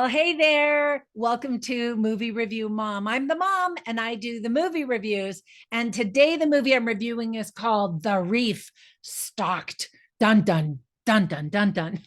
Well, hey there. Welcome to Movie Review Mom. I'm the mom and I do the movie reviews. And today the movie I'm reviewing is called The Reef, Stalked. Dun dun dun dun dun dun.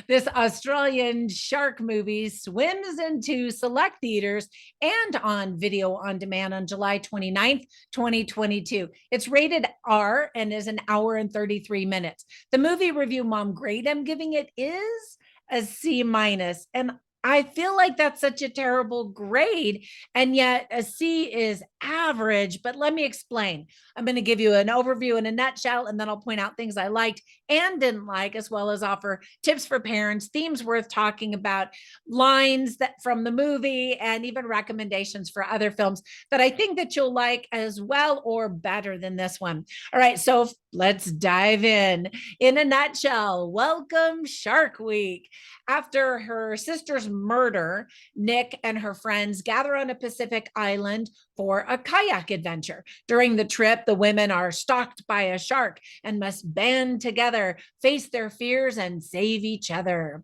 This Australian shark movie swims into select theaters and on video on demand on July 29th, 2022. It's rated R and is an hour and 33 minutes. The movie review mom grade I'm giving it is a C minus. And I feel like that's such a terrible grade. And yet a C is average. But let me explain. I'm going to give you an overview in a nutshell, and then I'll point out things I liked and didn't like, as well as offer tips for parents, themes worth talking about, lines that from the movie, and even recommendations for other films that I think that you'll like as well or better than this one. All right, so let's dive in. In a nutshell, welcome Shark Week. After her sister's murder, Nick and her friends gather on a Pacific island for a kayak adventure. During the trip, the women are stalked by a shark and must band together, face their fears, and save each other.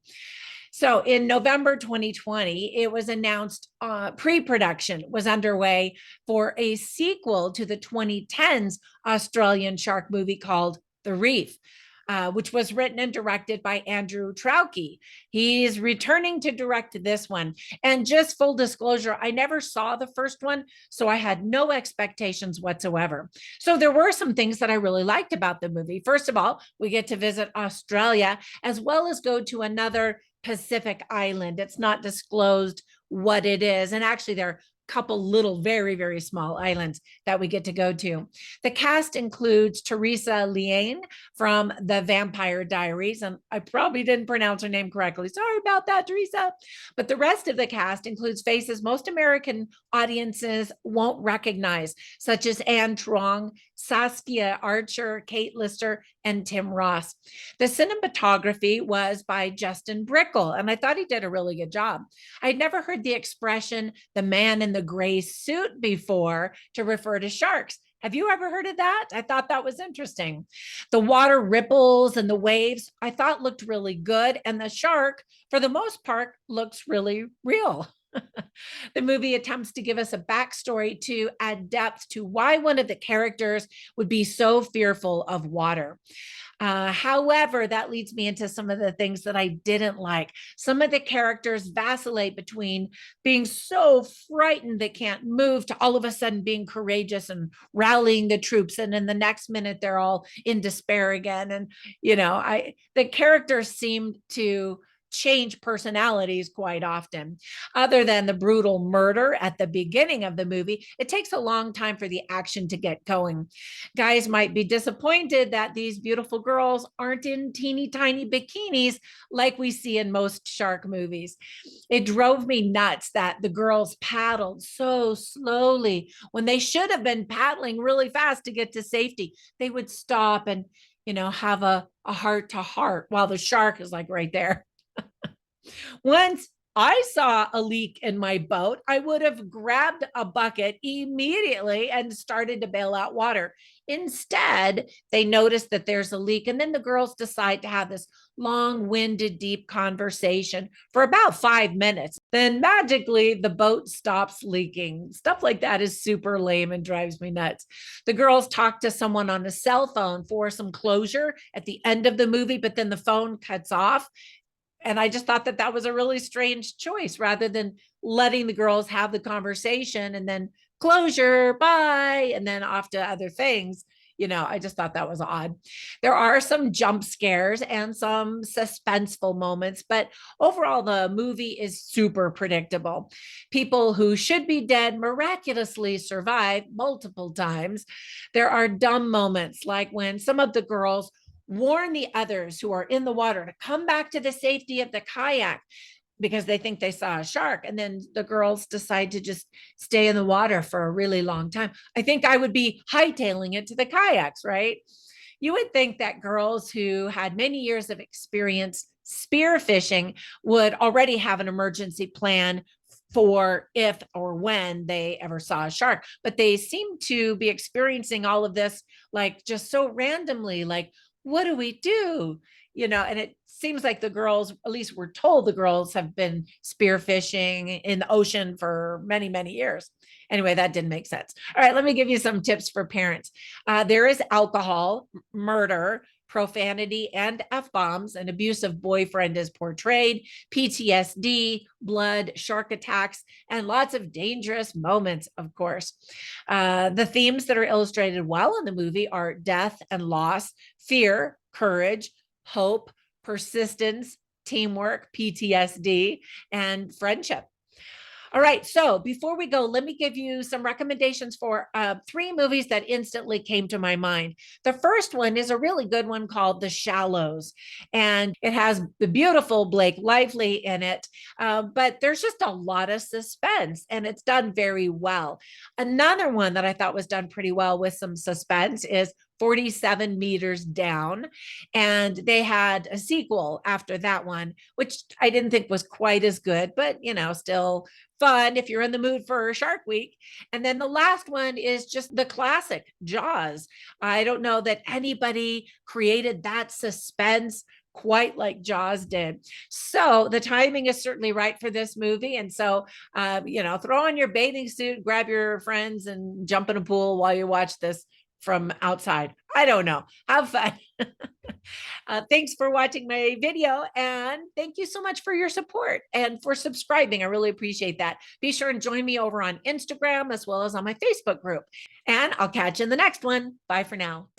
So in November 2020, it was announced pre-production was underway for a sequel to the 2010s Australian shark movie called The Reef. Which was written and directed by Andrew Trauke. He's returning to direct this one. And just full disclosure, I never saw the first one, so I had no expectations whatsoever. So there were some things that I really liked about the movie. First of all, we get to visit Australia as well as go to another Pacific island. It's not disclosed what it is. And actually, there couple little very very small islands that we get to go to. The cast includes Teresa Liane from The Vampire Diaries, and I probably didn't pronounce her name correctly, sorry about that, Teresa. But the rest of the cast includes faces most American audiences won't recognize, such as Anne Trong, Saskia Archer, Kate Lister, and Tim Ross. The cinematography was by Justin Brickell, and I thought he did a really good job. I'd never heard the expression the man in the gray suit before to refer to sharks. Have you ever heard of that? I thought that was interesting. The water ripples and the waves I thought looked really good, and the shark, for the most part, looks really real. The movie attempts to give us a backstory to add depth to why one of the characters would be so fearful of water. However, that leads me into some of the things that I didn't like. Some of the characters vacillate between being so frightened they can't move to all of a sudden being courageous and rallying the troops. And in the next minute, they're all in despair again. And, the characters seemed to change personalities quite often. Other than the brutal murder at the beginning of the movie, it takes a long time for the action to get going. Guys might be disappointed that these beautiful girls aren't in teeny tiny bikinis like we see in most shark movies. It drove me nuts that the girls paddled so slowly when they should have been paddling really fast to get to safety. They would stop and, have a heart to heart while the shark is like right there. Once I saw a leak in my boat, I would have grabbed a bucket immediately and started to bail out water. Instead, they notice that there's a leak, and then the girls decide to have this long-winded, deep conversation for about 5 minutes. Then magically, the boat stops leaking. Stuff like that is super lame and drives me nuts. The girls talk to someone on a cell phone for some closure at the end of the movie, but then the phone cuts off. And I just thought that that was a really strange choice rather than letting the girls have the conversation and then closure, bye, and then off to other things. I just thought that was odd. There are some jump scares and some suspenseful moments, but overall, the movie is super predictable. People who should be dead miraculously survive multiple times. There are dumb moments, like when some of the girls warn the others who are in the water to come back to the safety of the kayak because they think they saw a shark. And then the girls decide to just stay in the water for a really long time. I think I would be hightailing it to the kayaks, right? You would think that girls who had many years of experience spearfishing would already have an emergency plan for if or when they ever saw a shark, but they seem to be experiencing all of this like just so randomly, like, what do we do? and it seems like the girls, at least we're told the girls have been spearfishing in the ocean for many, many years. Anyway, that didn't make sense. All right, let me give you some tips for parents. There is alcohol, murder, profanity, and F-bombs. An abusive boyfriend is portrayed, PTSD, blood, shark attacks, and lots of dangerous moments, of course. The themes that are illustrated well in the movie are death and loss, fear, courage, hope, persistence, teamwork, PTSD, and friendship. All right. So before we go, let me give you some recommendations for 3 movies that instantly came to my mind. The first one is a really good one called The Shallows, and it has the beautiful Blake Lively in it, but there's just a lot of suspense, and it's done very well. Another one that I thought was done pretty well with some suspense is 47 Meters Down. And they had a sequel after that one, which I didn't think was quite as good, but still fun if you're in the mood for Shark Week. And then the last one is just the classic Jaws. I don't know that anybody created that suspense quite like Jaws did. So the timing is certainly right for this movie. And so, throw on your bathing suit, grab your friends, and jump in a pool while you watch this from outside. I don't know. Have fun. Thanks for watching my video, and thank you so much for your support and for subscribing. I really appreciate that. Be sure and join me over on Instagram as well as on my Facebook group. And I'll catch you in the next one. Bye for now.